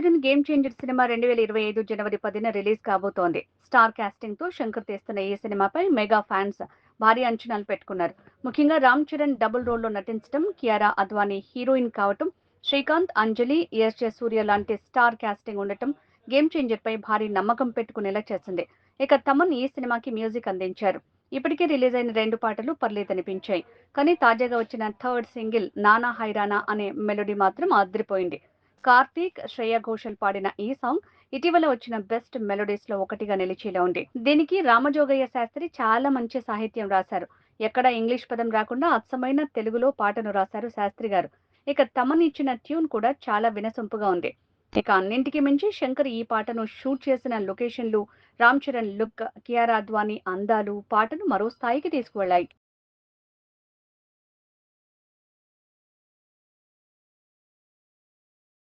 Charan game changer cinema 2025 జనవరి 10న release కాబోతోంది. Star casting తో శంకర్ తీస్తున్న ఈ సినిమాపై మెగా ఫ్యాన్స్ భారీ అంచనాలు పెట్టుకున్నారు. ముఖ్యంగా రామ్ చరణ్ డబుల్ రోల్లో నటించడం, కియారా అద్వానీ హీరోయిన్ కావటం, శ్రీకాంత్, అంజలి, ఎస్.జె. సూర్య లాంటి స్టార్ కాస్టింగ్ ఉండటం గేమ్ చేంజర్ పై భారీ నమ్మకం పెట్టుకునేలా చేసింది. ఇక తమన్ ఈ సినిమాకి మ్యూజిక్ అందించారు. ఇప్పటికే రిలీజ్ అయిన 2 పాటలు పర్లేదనిపించాయి. కానీ తాజాగా వచ్చిన థర్డ్ సింగిల్ నానా హైరానా అనే మెలోడీ మాత్రం అదిరిపోయింది. కార్తీక్, శ్రేయా ఘోషల్ పాడిన ఈ సాంగ్ ఇటీవల వచ్చిన బెస్ట్ మెలోడీస్ లో ఒకటిగా నిలిచేలా ఉంది. దీనికి రామజోగయ్య శాస్త్రి చాలా మంచి సాహిత్యం రాశారు. ఎక్కడా ఇంగ్లీష్ పదం రాకుండా అచ్చమైన తెలుగులో పాటను రాశారు శాస్త్రి గారు. ఇక తమన్ ఇచ్చిన ట్యూన్ కూడా చాలా వినసొంపుగా ఉంది. ఇక అన్నింటికి మించి శంకర్ ఈ పాటను షూట్ చేసిన లొకేషన్లు, రామ్ చరణ్ లుక్, కియారా అద్వానీ అందాలు పాటను మరో స్థాయికి తీసుకువెళ్లాయి.